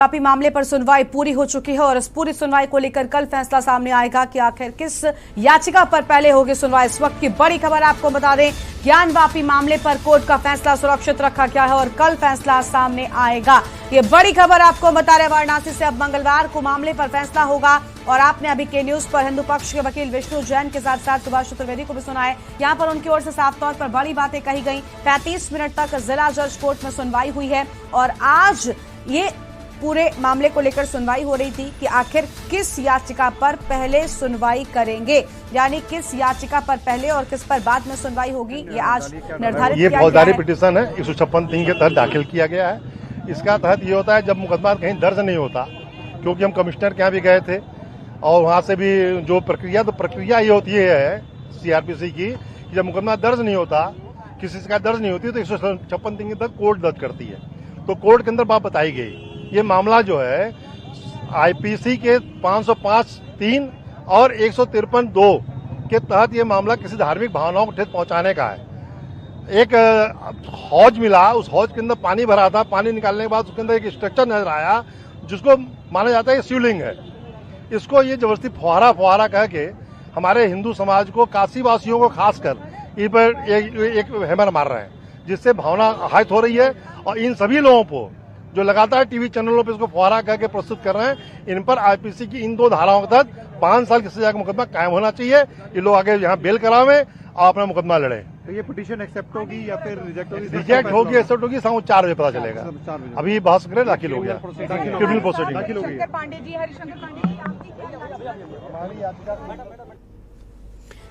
वापी मामले पर सुनवाई पूरी हो चुकी है और इस पूरी सुनवाई को लेकर कल फैसला सामने आएगा कि आखिर किस याचिका पर पहले होगी सुनवाई। इस वक्त की बड़ी खबर आपको बता दें, ज्ञान वापी मामले पर कोर्ट का फैसला सुरक्षित रखा गया है और कल फैसला सामने आएगा। ये बड़ी खबर आपको बता रहे वाराणसी से। अब मंगलवार को मामले पर फैसला होगा और आपने अभी के न्यूज पर हिंदू पक्ष के वकील विष्णु जैन के साथ साथ सुभाष चतुर्वेदी को भी सुना है। यहाँ पर उनकी ओर से साफ तौर पर बड़ी बातें कही गई। 35 मिनट तक जिला जज कोर्ट में सुनवाई हुई है और आज ये पूरे मामले को लेकर सुनवाई हो रही थी कि आखिर किस याचिका पर पहले सुनवाई करेंगे, यानी किस याचिका पर पहले और किस पर बाद में सुनवाई होगी, ये आज निर्धारित ये फौजदारी पिटीशन है 156(3) के तहत दाखिल किया गया है। इसका तहत ये होता है जब मुकदमा कहीं दर्ज नहीं होता, क्योंकि हम कमिश्नर के यहाँ भी गए थे और वहाँ से भी जो प्रक्रिया ये होती है CRPC की, जब मुकदमा दर्ज नहीं होता, किसी का दर्ज नहीं होती तो 156(3) के तहत कोर्ट दर्ज करती है। तो कोर्ट के अंदर बात बताई गई। ये मामला जो है IPC के 505(3) और 153(2) के तहत ये मामला किसी धार्मिक भावनाओं को ठेस पहुंचाने का है। एक हौज मिला, उस हौज के अंदर पानी भरा था। पानी निकालने के बाद उसके अंदर एक स्ट्रक्चर नजर आया जिसको माना जाता है शिवलिंग है। इसको ये जबरदस्ती फुहारा कह के हमारे हिंदू समाज को, काशी वासियों को खासकर इन पर एक हैमर मार रहे हैं, जिससे भावना आहत हो रही है। और इन सभी लोगों को जो लगातार टीवी चैनलों पर इसको फुहारा करके प्रस्तुत कर रहे हैं, इन पर IPC की इन 2 धाराओं के तहत 5 साल की सजा का मुकदमा कायम होना चाहिए। ये लोग आगे यहाँ बेल करावे और अपना मुकदमा लड़े। तो ये पिटीशन एक्सेप्ट होगी या फिर रिजेक्ट होगी? रिजेक्ट होगी, एक्सेप्ट होगी, शाम 4 बजे पता चलेगा। अभी बहस करें, दाखिल हो गया, क्रिमिनल प्रोसीडिंग दाखिल हो गई।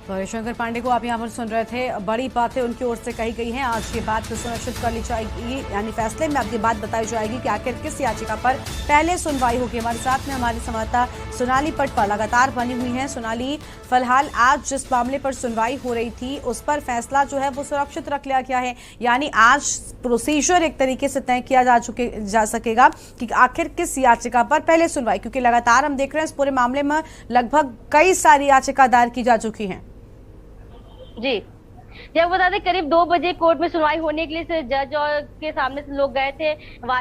हरिशंकर पांडे को आप यहाँ पर सुन रहे थे। बड़ी बातें उनकी ओर से कही गई हैं। आज ये बात सुनिश्चित कर ली जाएगी, यानी फैसले में अब ये बात बताई जाएगी कि आखिर किस याचिका पर पहले सुनवाई होगी। हमारे साथ में हमारी संवाददाता सोनाली पटवा लगातार बनी हुई है। सोनाली, फिलहाल आज जिस मामले पर सुनवाई हो रही थी उस पर फैसला जो है वो सुरक्षित रख लिया गया है, यानी आज प्रोसीजर एक तरीके से तय किया जा सकेगा कि आखिर किस याचिका पर पहले सुनवाई, क्योंकि लगातार हम देख रहे हैं इस पूरे मामले में लगभग कई सारी याचिका दायर की जा चुकी हैं। जी, जब बता दें करीब 2 बजे कोर्ट में सुनवाई होने के लिए जज और के सामने से लोग गए थे,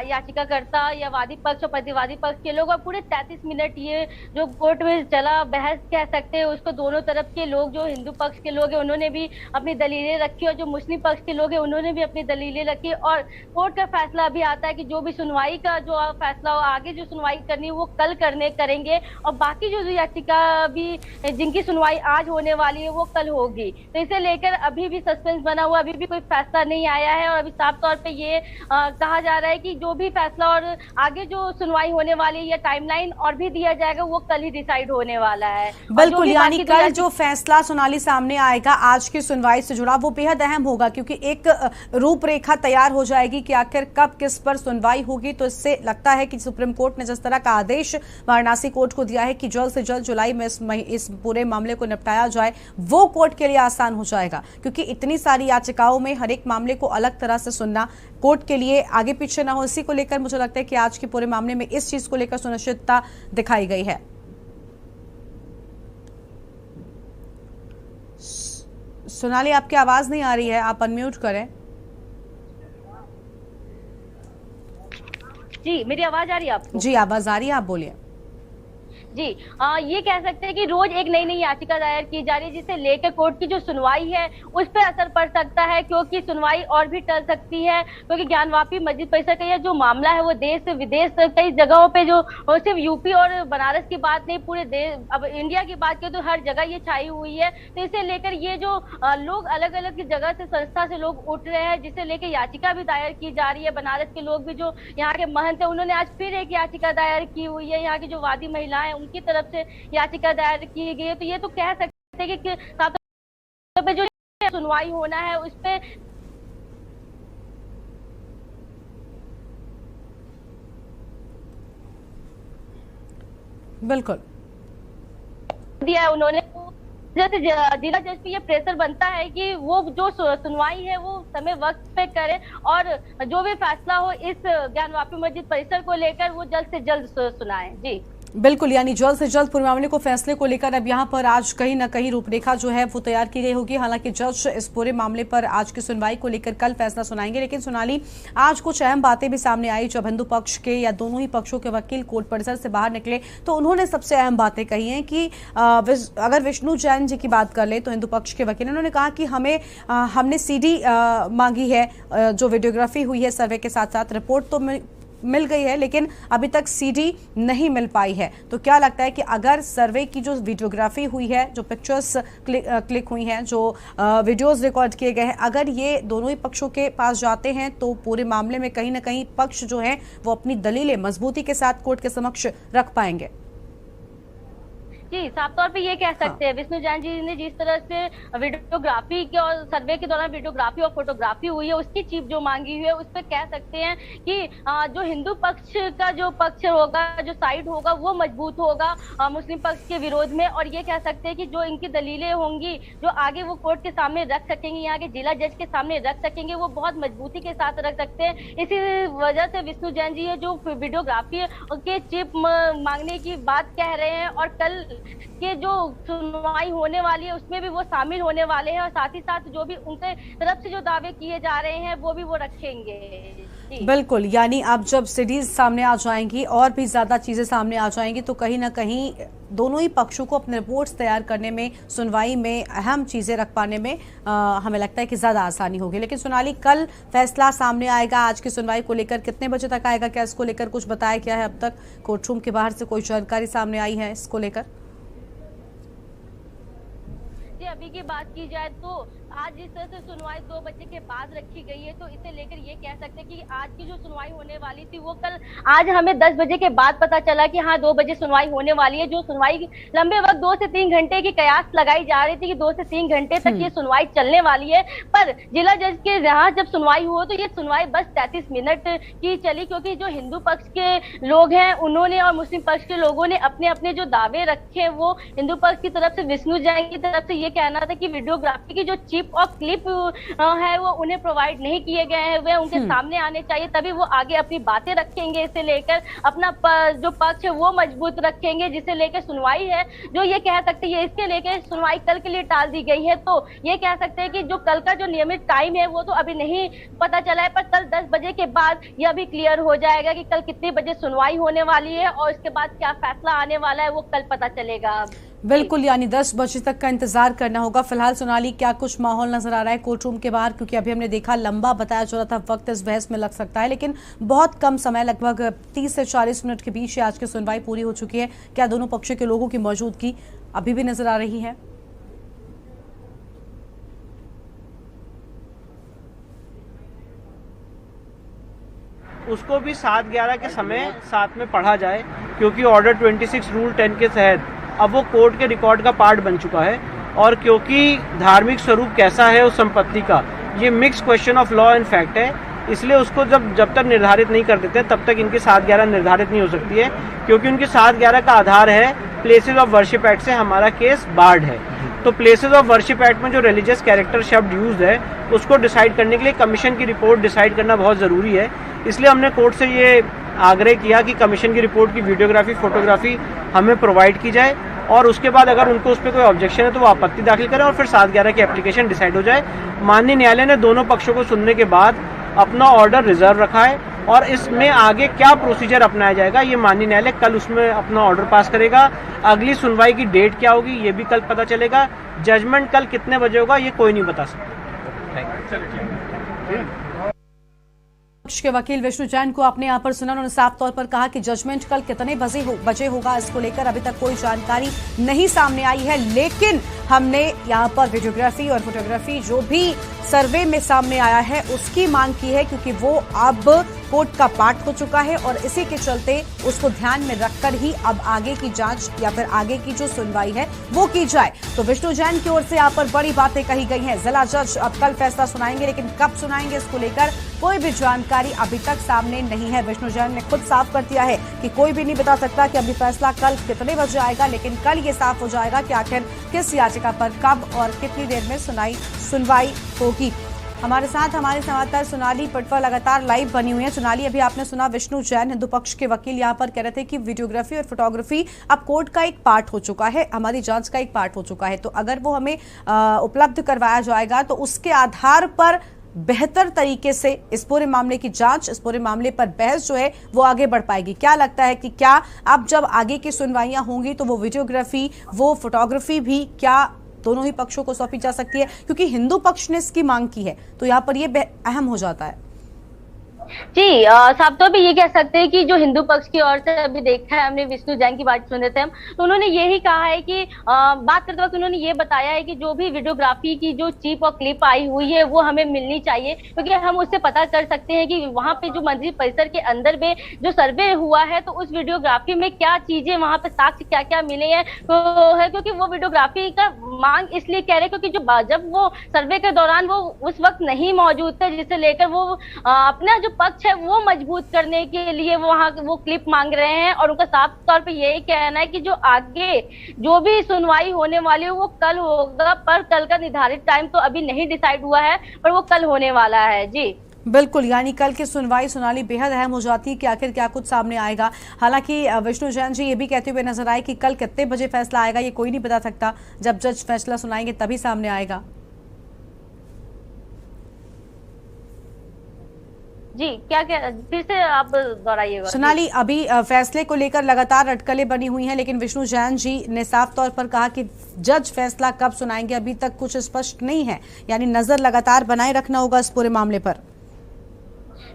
याचिकाकर्ता या वादी पक्ष और प्रतिवादी पक्ष के लोग, और पूरे 33 मिनट ये जो कोर्ट में चला बहस कह सकते हैं उसको। दोनों तरफ के लोग, जो हिंदू पक्ष के लोग हैं उन्होंने भी अपनी दलीलें रखी और जो मुस्लिम पक्ष के लोग हैं उन्होंने भी अपनी दलीलें रखी। और कोर्ट का फैसला अभी आता है कि जो भी सुनवाई का जो फैसला हो, आगे जो सुनवाई करनी है वो कल करेंगे और बाकी जो याचिका भी जिनकी सुनवाई आज होने वाली है वो कल होगी। तो इसे लेकर अभी भी सस्पेंस बना हुआ, अभी भी कोई फैसला नहीं आया है और अभी साफ तौर पे ये कहा जा रहा है कि जो भी फैसला और आगे जो सुनवाई होने वाली है या टाइमलाइन और भी दिया जाएगा वो कल ही डिसाइड होने वाला है। बिल्कुल, यानी कल जो फैसला सोनाली सामने आएगा आज की सुनवाई से जुड़ा वो बेहद अहम होगा, क्योंकि एक रूपरेखा तैयार हो जाएगी कि आखिर कब किस पर सुनवाई होगी। तो इससे लगता है कि सुप्रीम कोर्ट ने जिस तरह का आदेश वाराणसी कोर्ट को दिया है कि जल्द से जल्द जुलाई में इस पूरे मामले को निपटाया जाए, वो कोर्ट के लिए आसान हो जाएगा, क्योंकि इतनी सारी याचिकाओं में हर एक मामले को अलग तरह से सुनना कोर्ट के लिए आगे पीछे ना हो। इसी को लेकर मुझे लगता है कि आज के पूरे मामले में इस चीज को लेकर सुनिश्चितता दिखाई गई है। सोनाली, आपकी आवाज नहीं आ रही है, आप अनम्यूट करें। जी, मेरी आवाज आ रही है आपको? जी, आवाज आ रही है, आप बोलिए। जी, ये कह सकते हैं कि रोज एक नई याचिका दायर की जा रही है, जिसे लेकर कोर्ट की जो सुनवाई है उस पर असर पड़ सकता है, क्योंकि सुनवाई और भी टल सकती है। क्योंकि ज्ञान वापी मस्जिद परिसर का यह जो मामला है वो देश विदेश कई जगहों पे, जो सिर्फ यूपी और बनारस की बात नहीं, पूरे देश, अब इंडिया की बात करें तो हर जगह ये छाई हुई है। तो इसे लेकर ये जो लोग अलग अलग जगह से, संस्था से लोग उठ रहे हैं, जिसे लेकर याचिका भी दायर की जा रही है। बनारस के लोग भी, जो यहाँ के महंत है, उन्होंने आज फिर एक याचिका दायर की हुई है। यहाँ की जो वादी महिलाएं उनकी तरफ से याचिका दायर की गई है। तो ये तो कह सकते हैं कि साथ पे जो सुनवाई होना है उस पे बिल्कुल दिया है उन्होंने। जैसे जिला जज पे ये प्रेशर बनता है कि वो जो सुनवाई है वो समय वक्त पे करे और जो भी फैसला हो इस ज्ञान वापी मस्जिद परिसर को लेकर वो जल्द से जल्द सुनाए। जी। बिल्कुल, यानी जल्द से जल्द पूरे मामले को फैसले को लेकर अब यहाँ पर आज कहीं न कहीं रूपरेखा जो है वो तैयार की गई होगी। हालांकि जज इस पूरे मामले पर आज की सुनवाई को लेकर कल फैसला सुनाएंगे, लेकिन सोनाली आज कुछ अहम बातें भी सामने आई। जब हिंदू पक्ष के या दोनों ही पक्षों के वकील कोर्ट परिसर से बाहर निकले तो उन्होंने सबसे अहम बातें कही हैं कि अगर विष्णु जैन जी की बात कर ले तो हिंदू पक्ष के वकील उन्होंने कहा कि हमने CD मांगी है, जो वीडियोग्राफी हुई है सर्वे के साथ साथ रिपोर्ट तो मिल गई है, लेकिन अभी तक CD नहीं मिल पाई है। तो क्या लगता है कि अगर सर्वे की जो वीडियोग्राफी हुई है, जो पिक्चर्स क्लिक हुई हैं, जो वीडियोस रिकॉर्ड किए गए हैं, अगर ये दोनों ही पक्षों के पास जाते हैं तो पूरे मामले में कहीं ना कहीं पक्ष जो है वो अपनी दलीलें मजबूती के साथ कोर्ट के समक्ष रख पाएंगे? जी, साफ तौर पे ये कह सकते हैं विष्णु जैन जी ने जिस तरह से वीडियोग्राफी के और सर्वे के दौरान वीडियोग्राफी और फोटोग्राफी हुई है उसकी चीफ जो मांगी हुई है उस पर कह सकते हैं कि जो हिंदू पक्ष का जो पक्ष होगा, जो साइड होगा वो मजबूत होगा मुस्लिम पक्ष के विरोध में। और ये कह सकते हैं कि जो इनकी दलीलें होंगी जो आगे वो कोर्ट के सामने रख सकेंगे, यहाँ के जिला जज के सामने रख सकेंगे, वो बहुत मजबूती के साथ रख सकते हैं। इसी वजह से विष्णु जैन जी जो वीडियोग्राफी के चिप मांगने की बात कह रहे हैं और कल कि जो सुनवाई होने वाली है उसमें भी वो शामिल होने वाले हैं और साथ ही साथ जो भी उनके तरफ से जो दावे किए जा रहे हैं वो भी वो रखेंगे। बिल्कुल, यानी अब जब सीडीज सामने आ जाएंगी और भी ज्यादा चीजें सामने आ जाएंगी तो कहीं ना कहीं दोनों ही पक्षों को अपने रिपोर्ट्स तैयार करने में, सुनवाई में अहम चीजें रख पाने में हमें लगता है कि ज्यादा आसानी होगी। लेकिन सोनाली, कल फैसला सामने आएगा, आज की सुनवाई को लेकर कितने बजे तक आएगा? क्या इसको लेकर कुछ बताया गया है? अब तक कोर्ट रूम के बाहर से कोई जानकारी सामने आई है इसको लेकर? अभी की बात की जाए तो आज जिस तरह से सुनवाई 2 बजे के बाद रखी गई है तो इसे लेकर ये कह सकते हैं कि आज की जो सुनवाई होने वाली थी वो कल आज हमें 10 बजे के बाद पता चला कि हाँ 2 बजे सुनवाई होने वाली है। जो सुनवाई लंबे वक्त 2 से 3 घंटे की कयास लगाई जा रही थी कि 2 से 3 घंटे तक ये सुनवाई चलने वाली है, पर जिला जज के यहाँ जब सुनवाई हुआ तो ये सुनवाई बस 33 मिनट की चली, क्योंकि जो हिंदू पक्ष के लोग हैं उन्होंने और मुस्लिम पक्ष के लोगों ने अपने अपने जो दावे रखे वो हिंदू पक्ष की तरफ से, विष्णु जैन की तरफ से ये कहना था कि वीडियोग्राफी की जो चिप और क्लिप है वो उन्हें प्रोवाइड नहीं किए गए हैं, वे उनके सामने आने चाहिए, तभी वो आगे अपनी बातें रखेंगे। इसे लेकर अपना जो पक्ष है वो मजबूत रखेंगे, जिसे लेकर सुनवाई है जो ये कह सकते हैं इसके लेकर सुनवाई कल के लिए टाल दी गई है। तो ये कह सकते हैं कि जो कल का जो नियमित टाइम है वो तो अभी नहीं पता चला है, पर कल 10 बजे के बाद यह भी क्लियर हो जाएगा कि कल कितने बजे सुनवाई होने वाली है और इसके बाद क्या फैसला आने वाला है वो कल पता चलेगा। बिल्कुल, यानी 10 बजे तक का इंतजार करना होगा। फिलहाल सोनाली, क्या कुछ माहौल नजर आ रहा है कोर्ट रूम के बाहर? क्योंकि अभी हमने देखा लंबा बताया जा रहा था वक्त इस बहस में लग सकता है, लेकिन बहुत कम समय, लगभग 30 से 40 मिनट के बीच आज की सुनवाई पूरी हो चुकी है। क्या दोनों पक्षों के लोगों की मौजूदगी अभी भी नजर आ रही है? उसको भी 7-11 के समय साथ में पढ़ा जाए, क्योंकि ऑर्डर 26 रूल 10 के तहत अब वो कोर्ट के रिकॉर्ड का पार्ट बन चुका है। और क्योंकि धार्मिक स्वरूप कैसा है उस संपत्ति का, ये mix question of law and fact है, इसलिए उसको जब तक निर्धारित नहीं कर देते तब तक इनकी 7-11 निर्धारित नहीं हो सकती है, क्योंकि उनकी 7-11 का आधार है प्लेसेस ऑफ वर्शिप एक्ट से हमारा केस बार्ड है। तो प्लेसेस ऑफ वर्शिप एक्ट में जो रिलीजियस कैरेक्टर शब्द यूज है उसको डिसाइड करने के लिए कमीशन की रिपोर्ट डिसाइड करना बहुत ज़रूरी है। इसलिए हमने कोर्ट से ये आग्रह किया कि कमीशन की रिपोर्ट की वीडियोग्राफी, फोटोग्राफी हमें प्रोवाइड की जाए और उसके बाद अगर उनको उस पर कोई ऑब्जेक्शन है तो वो आपत्ति दाखिल करें और फिर 7-11 की एप्लीकेशन डिसाइड हो जाए। माननीय न्यायालय ने दोनों पक्षों को सुनने के बाद अपना ऑर्डर रिजर्व रखा है और इसमें आगे क्या प्रोसीजर अपनाया जाएगा ये माननीय न्यायालय कल उसमें अपना ऑर्डर पास करेगा। अगली सुनवाई की डेट क्या होगी ये भी कल पता चलेगा। जजमेंट कल कितने बजे होगा ये कोई नहीं बता सकता। के वकील विष्णु जैन को आपने यहाँ पर सुना, उन्होंने साफ तौर पर कहा कि जजमेंट कल कितने बजे होगा इसको लेकर अभी तक कोई जानकारी नहीं सामने आई है, लेकिन हमने यहाँ पर वीडियोग्राफी और फोटोग्राफी जो भी सर्वे में सामने आया है उसकी मांग की है, क्योंकि वो अब कोर्ट का पार्ट हो चुका है और इसी के चलते उसको ध्यान में रखकर ही अब आगे की जांच या फिर आगे की जो सुनवाई है वो की जाए। तो विष्णु जैन की ओर से यहाँ पर बड़ी बातें कही गई हैं। जिला जज अब कल फैसला सुनाएंगे, लेकिन कब सुनाएंगे इसको लेकर कोई भी जानकारी अभी तक सामने नहीं है। विष्णु जैन ने खुद साफ कर दिया है कि कोई भी नहीं बता सकता कि अभी फैसला कल कितने बजे आएगा, लेकिन कल ये साफ हो जाएगा कि आखिर किस याचिका पर कब और कितनी देर में सुनवाई होगी। हमारे साथ हमारे संवाददाता सोनाली पटवा लगातार लाइव बनी हुई है। सोनाली, अभी आपने सुना विष्णु जैन हिंदू पक्ष के वकील यहाँ पर कह रहे थे कि वीडियोग्राफी और फोटोग्राफी अब कोर्ट का एक पार्ट हो चुका है, हमारी जांच का एक पार्ट हो चुका है, तो अगर वो हमें उपलब्ध करवाया जाएगा तो उसके आधार पर बेहतर तरीके से इस पूरे मामले की जांच, इस पूरे मामले पर बहस जो है वो आगे बढ़ पाएगी। क्या लगता है कि क्या अब जब आगे की सुनवाइयां होंगी तो वो वीडियोग्राफी, वो फोटोग्राफी भी क्या दोनों ही पक्षों को सौंपी जा सकती है? क्योंकि हिंदू पक्ष ने इसकी मांग की है, तो यहाँ पर ये अहम हो जाता है। जी, साहब तो अभी ये कह सकते हैं कि जो हिंदू पक्ष की ओर से अभी देखा है हमने, विष्णु जैन की बात सुन रहे थे हम, तो उन्होंने यही कहा है कि बात करते वक्त उन्होंने ये बताया है कि जो भी वीडियोग्राफी की जो चिप और क्लिप आई हुई है वो हमें मिलनी चाहिए, क्योंकि हम उससे पता कर सकते हैं कि वहां पे जो मंदिर परिसर के अंदर में जो सर्वे हुआ है तो उस वीडियोग्राफी में क्या चीजें, वहां पे साक्ष्य क्या क्या मिले हैं, तो है क्योंकि वो वीडियोग्राफी का मांग इसलिए कह रहे क्योंकि जब वो सर्वे के दौरान वो उस वक्त नहीं मौजूद थे, जिसे लेकर वो अपना जो पक्ष है वो मजबूत करने के लिए वहां वो क्लिप मांग रहे हैं। और उनका साफ तौर पे यही कहना है कि जो आगे जो भी सुनवाई होने वाली है वो कल होगा, पर कल का निर्धारित टाइम तो अभी नहीं डिसाइड हुआ है, पर वो कल होने वाला है। जी बिल्कुल, यानी कल की सुनवाई सोनाली बेहद अहम हो जाती है कि आखिर क्या कुछ सामने आएगा। हालांकि विष्णु जैन जी ये भी कहते हुए नजर आए कि कल कितने बजे फैसला आएगा ये कोई नहीं बता सकता, जब जज फैसला सुनाएंगे तभी सामने आएगा। जी, क्या क्या फिर से आप दोहराइएगा। सोनाली, अभी फैसले को लेकर लगातार अटकलें बनी हुई हैं, लेकिन विष्णु जैन जी ने साफ तौर पर कहा कि जज फैसला कब सुनाएंगे अभी तक कुछ स्पष्ट नहीं है, यानी नजर लगातार बनाए रखना होगा इस पूरे मामले पर।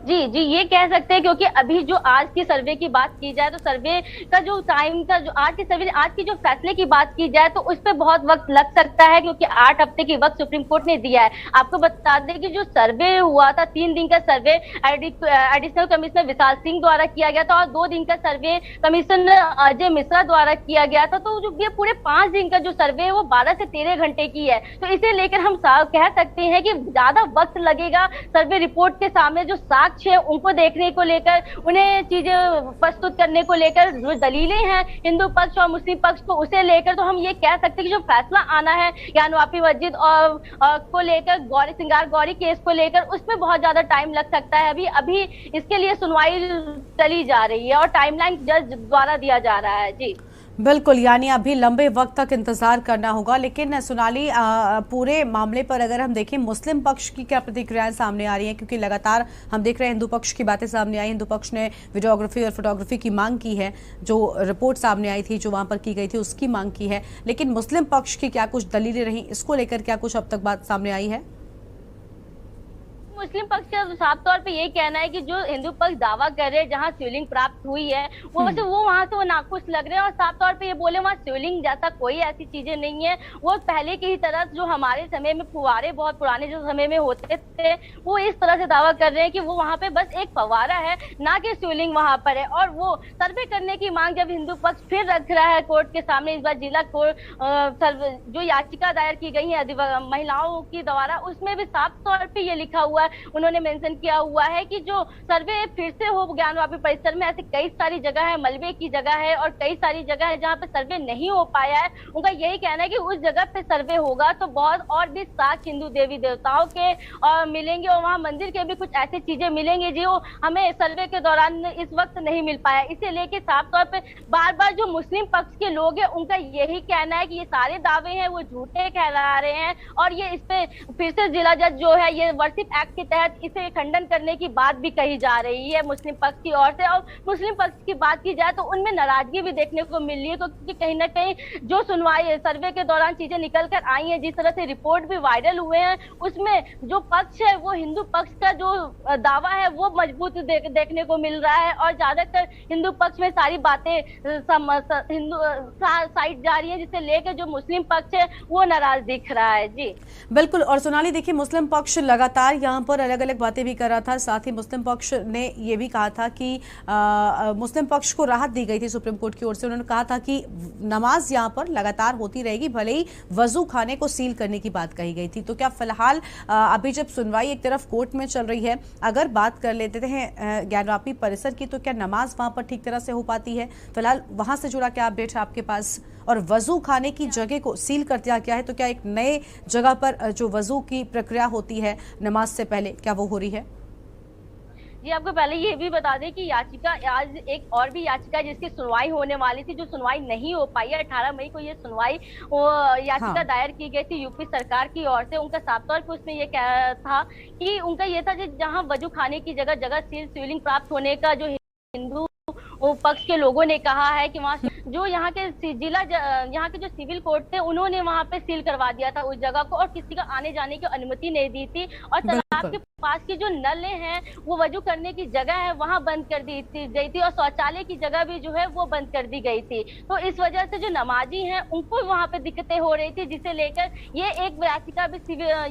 जी जी, ये कह सकते हैं क्योंकि अभी जो आज की सर्वे की बात की जाए तो सर्वे का जो टाइम था, जो आज की सर्वे, आज की जो फैसले की बात की जाए तो उस पर बहुत वक्त लग सकता है, क्योंकि 8 हफ्ते की वक्त सुप्रीम कोर्ट ने दिया है। आपको बता दें कि जो सर्वे हुआ था 3 दिन का सर्वे एडिशनल कमिश्नर विशाल सिंह द्वारा किया गया था और 2 दिन का सर्वे कमिश्नर अजय मिश्रा द्वारा किया गया था। तो जो ये पूरे 5 दिन का जो सर्वे है वो 12 से 13 घंटे की है, तो इसे लेकर हम कह सकते हैं कि ज्यादा वक्त लगेगा सर्वे रिपोर्ट के सामने जो साक्ष्य उनको देखने को लेकर, उन्हें चीजें प्रस्तुत करने को लेकर, जो दलीलें हैं हिंदू पक्ष और मुस्लिम पक्ष को उसे लेकर, तो हम ये कह सकते हैं कि जो फैसला आना है ज्ञानवापी मस्जिद और को लेकर, गौरी केस को लेकर, उसमें बहुत ज्यादा टाइम लग सकता है। अभी इसके लिए सुनवाई चली जा रही है और टाइमलाइन जज द्वारा दिया जा रहा है। जी बिल्कुल, यानी अभी लंबे वक्त तक इंतजार करना होगा। लेकिन सोनाली, पूरे मामले पर अगर हम देखें मुस्लिम पक्ष की क्या प्रतिक्रियाएं सामने आ रही हैं, क्योंकि लगातार हम देख रहे हैं हिंदू पक्ष की बातें सामने आई, हिंदू पक्ष ने वीडियोग्राफी और फोटोग्राफी की मांग की है, जो रिपोर्ट सामने आई थी, जो वहां पर की गई थी उसकी मांग की है, लेकिन मुस्लिम पक्ष की क्या कुछ दलीलें रही, इसको लेकर क्या कुछ अब तक बात सामने आई है? मुस्लिम पक्ष का साफ तौर पे यही कहना है कि जो हिंदू पक्ष दावा कर रहे हैं जहां शिवलिंग प्राप्त हुई है वो वहां से वो नाखुश लग रहे हैं और साफ तौर पे ये बोले वहां शिवलिंग जैसा कोई ऐसी चीजें नहीं है। वो पहले की ही तरह जो हमारे समय में फुवारे बहुत पुराने जो समय में होते थे वो इस तरह से दावा कर रहे हैं कि वो वहां पे बस एक फवारा है, ना कि शिवलिंग वहां पर है। और वो सर्वे करने की मांग जब हिंदू पक्ष फिर रख रहा है कोर्ट के सामने, इस बार जिला कोर्ट जो याचिका दायर की गई है महिलाओं की द्वारा, उसमें भी साफ तौर पे ये लिखा हुआ है, उन्होंने मेंशन किया हुआ है कि जो सर्वे फिर से हो ज्ञानवापी परिसर में, ऐसे कई सारी जगह है, मलबे की जगह है और कई सारी जगह है जहाँ पे सर्वे नहीं हो पाया है। उनका यही कहना है कि उस जगह पे सर्वे होगा तो बहुत और भी साक्ष्य हिंदू देवी देवताओं के और मिलेंगे और वहाँ मंदिर के भी कुछ ऐसी चीजें मिलेंगी जो हमें सर्वे के दौरान इस वक्त नहीं मिल पाया। इसे लेके साफ तौर पे बार बार जो मुस्लिम पक्ष के लोग हैं उनका यही कहना है कि ये सारे दावे हैं वो झूठे कहला रहे हैं और ये इस पे फिर से जिला जज जो है ये वर्शिप एक्ट के तहत इसे खंडन करने की बात भी कही जा रही है मुस्लिम पक्ष की ओर से। और मुस्लिम पक्ष की बात की जाए तो उनमें नाराजगी भी देखने को मिल रही है, क्योंकि कहीं ना कहीं जो सुनवाई सर्वे के दौरान चीजें निकल कर आई हैं, जिस तरह से रिपोर्ट भी वायरल हुए हैं, उसमें जो पक्ष है वो हिंदू पक्ष का जो दावा है वो मजबूत देखने को मिल रहा है और ज्यादातर हिंदू पक्ष में सारी बातें हिंदू साइड जा रही है, जिसे लेकर जो मुस्लिम पक्ष है वो नाराज दिख रहा है। जी बिल्कुल। और सोनाली देखिए, मुस्लिम पक्ष लगातार यहाँ पर अलग अलग बातें भी कर रहा था। साथ ही मुस्लिम पक्ष ने ये भी कहा था कि मुस्लिम पक्ष को राहत दी गई थी सुप्रीम कोर्ट की ओर से। उन्होंने कहा था कि नमाज यहाँ पर लगातार होती रहेगी, भले ही वजू खाने को सील करने की बात कही गई थी। तो क्या फिलहाल अभी जब सुनवाई एक तरफ कोर्ट में चल रही है, अगर बात कर लेते हैं ज्ञानवापी परिसर की, तो क्या नमाज वहां पर ठीक तरह से हो पाती है? फिलहाल वहां से जुड़ा क्या अपडेट है आपके पास? और वजू खाने की जगह को सील कर दिया गया है, तो क्या एक नए जगह पर जो वजू की प्रक्रिया होती है नमाज से पहले, क्या वो हो रही है? जी, आपको पहले ये भी बता दें कि याचिका, आज एक और भी याचिका जिसकी सुनवाई होने वाली थी, जो सुनवाई नहीं हो पाई है। 18 मई को ये सुनवाई याचिका दायर की गई थी यूपी सरकार की ओर से। उनका साफ तौर पर उसमें ये कहा था कि उनका ये था कि जहां वजू खाने की जगह जगह सीलिंग प्राप्त होने का जो हिंदू पक्ष के लोगों ने कहा है कि वहाँ जो यहाँ के यहाँ के जो सिविल कोर्ट थे, उन्होंने वहाँ पे सील करवा दिया था उस जगह को, और किसी का आने जाने की अनुमति नहीं दी थी। और तालाब के पास की जो नल हैं, वो वजू करने की जगह है, वहाँ बंद कर दी गई थी, और शौचालय की जगह भी जो है वो बंद कर दी गई थी। तो इस वजह से जो नमाजी हैं उनको वहाँ पे दिक्कतें हो रही थी, जिसे लेकर ये एक याचिका भी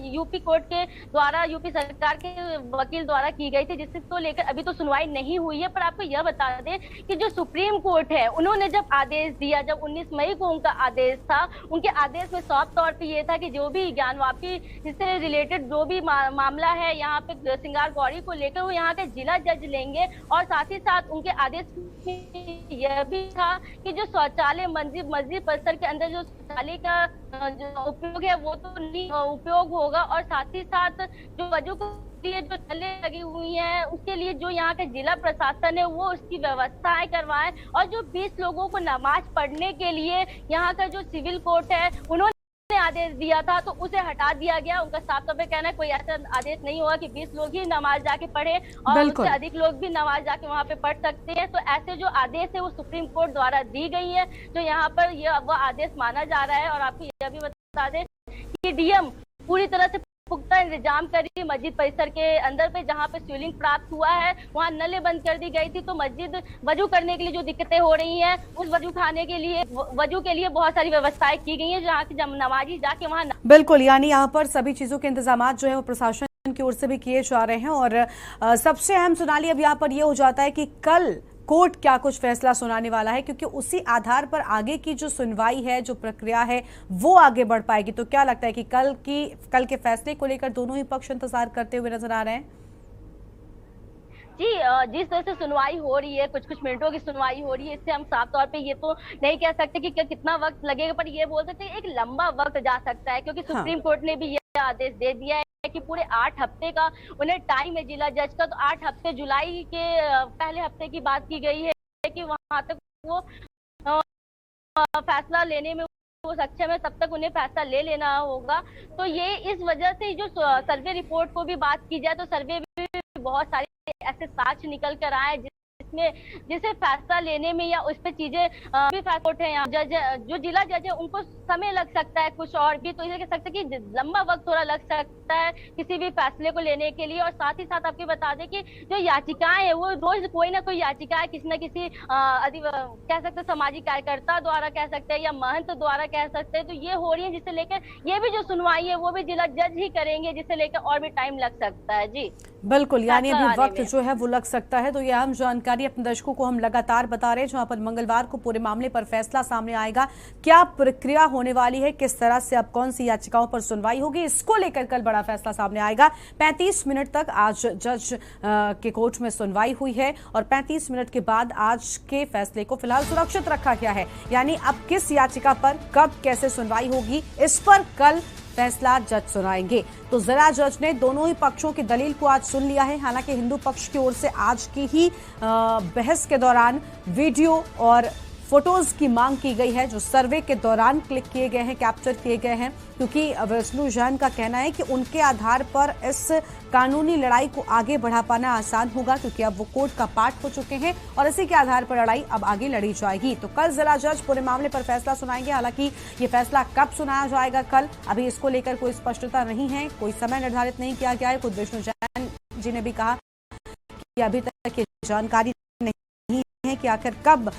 यूपी कोर्ट के द्वारा, यूपी सरकार के वकील द्वारा की गई थी, जिससे तो लेकर अभी तो सुनवाई नहीं हुई है। पर आपको यह बता दें कि जो सुप्रीम कोर्ट है, उन्होंने जब आदेश दिया, जब 19 मई को उनका आदेश था, उनके आदेश में साफ तौर पे ये था कि जो भी ज्ञानवापी इससे रिलेटेड जो भी मामला है यहाँ पे सिंगार गौरी को लेकर, वो यहाँ के जिला जज लेंगे। और साथ ही साथ उनके आदेश में यह भी था कि जो शौचालय मस्जिद परिसर के अंदर जो शौचालय का जो उपयोग है वो तो नहीं उपयोग होगा, और साथ ही साथ जो वजू को लिए जो थल्ले लगी हुई हैं, उसके लिए जो यहाँ के जिला प्रशासन है वो उसकी व्यवस्थाएं करवाएं। और जो 20 लोगों को नमाज पढ़ने के लिए यहाँ का जो सिविल कोर्ट है, उन्होंने आदेश दिया था, तो उसे हटा दिया गया। उनका साफ तौर पे कहना है कोई ऐसा आदेश नहीं हुआ कि 20 लोग ही नमाज जाके पढ़े और उससे अधिक लोग भी नमाज जाके वहाँ पे पढ़ सकते हैं। तो ऐसे जो आदेश है वो सुप्रीम कोर्ट द्वारा दी गई है, जो यहाँ पर वो आदेश माना जा रहा है। और आपको यह भी बता दें कि डीएम पूरी तरह से पुख्ता इंतजाम करी मस्जिद परिसर के अंदर पे, जहाँ पे सीलिंग प्राप्त हुआ है वहाँ नलें बंद कर दी गई थी। तो मस्जिद वजू करने के लिए जो दिक्कतें हो रही हैं, उस वजू खाने के लिए, वजू के लिए बहुत सारी व्यवस्थाएं की गई हैं, जहाँ की नमाजी जाके वहाँ बिल्कुल, यानी यहाँ पर सभी चीजों के इंतजाम जो है वो प्रशासन की ओर से भी किए जा रहे हैं। और सबसे अहम सोनाली अब यहाँ पर ये हो जाता है कि कल कोर्ट क्या कुछ फैसला सुनाने वाला है, क्योंकि उसी आधार पर आगे की जो सुनवाई है, जो प्रक्रिया है, वो आगे बढ़ पाएगी। तो क्या लगता है कि कल के फैसले को लेकर दोनों ही पक्ष इंतजार करते हुए नजर आ रहे हैं? जी, जिस तरह से सुनवाई हो रही है, कुछ मिनटों की सुनवाई हो रही है, इससे हम साफ तौर पे ये तो नहीं कह सकते कि कितना वक्त लगेगा, पर ये बोल सकते हैं एक लंबा वक्त जा सकता है, क्योंकि सुप्रीम कोर्ट ने भी ये आदेश दे दिया है कि पूरे 8 हफ्ते का उन्हें टाइम है जिला जज का। तो 8 हफ्ते, जुलाई के पहले हफ्ते की बात की गई है कि वहां तक वो फैसला लेने में वो सक्षम है, तब तक उन्हें फैसला ले लेना होगा। तो ये इस वजह से जो सर्वे रिपोर्ट को भी बात की जाए, तो सर्वे में बहुत सारे ऐसे साक्ष्य निकल कर आए जिसे फैसला लेने में या उस पर चीजें भी फैसला है। यहाँ जज, जो जिला जज है, उनको समय लग सकता है कुछ और भी, तो इसे कह सकते हैं कि लंबा वक्त थोड़ा लग सकता है किसी भी फैसले को लेने के लिए। और साथ ही साथ आपको बता दें कि जो याचिकाएं है, वो रोज कोई ना कोई याचिका किसी न किसी कह सकते हैं सामाजिक कार्यकर्ता द्वारा कह सकते हैं या महंत द्वारा कह सकते हैं, तो ये हो रही है, जिसे लेकर ये भी जो सुनवाई है वो भी जिला जज ही करेंगे, जिसे लेकर और भी टाइम लग सकता है। जी बिल्कुल, यानी अभी वक्त जो है वो लग सकता है। तो ये अहम जानकारी अपने दर्शकों को हम लगातार बता रहे हैं, जहां पर मंगलवार को पूरे मामले पर फैसला सामने आएगा। क्या प्रक्रिया होने वाली है, किस तरह से अब कौन सी याचिकाओं पर सुनवाई होगी, इसको लेकर कल बड़ा फैसला सामने आएगा। 35 मिनट तक आज जज के कोर्ट में सुनवाई हुई है और 35 मिनट के बाद आज के फैसले को फिलहाल सुरक्षित रखा गया है। यानी अब किस याचिका पर कब कैसे सुनवाई होगी, इस पर कल फैसला जज सुनाएंगे। तो जिला जज ने दोनों ही पक्षों की दलील को आज सुन लिया है। हालांकि हिंदू पक्ष की ओर से आज की ही बहस के दौरान वीडियो और फोटोज की मांग की गई है, जो सर्वे के दौरान क्लिक किए गए हैं, कैप्चर किए गए हैं, क्योंकि विष्णु जैन का कहना है कि उनके आधार पर इस कानूनी लड़ाई को आगे बढ़ा पाना आसान होगा, क्योंकि अब वो कोर्ट का पार्ट हो चुके हैं और इसी के आधार पर लड़ाई अब आगे लड़ी जाएगी। तो कल जिला जज पूरे मामले पर फैसला सुनाएंगे। हालांकि ये फैसला कब सुनाया जाएगा कल, अभी इसको लेकर कोई स्पष्टता नहीं है, कोई समय निर्धारित नहीं किया गया है। खुद विष्णु जैन जी ने भी कहा कि अभी तक ये जानकारी नहीं है कि आखिर कब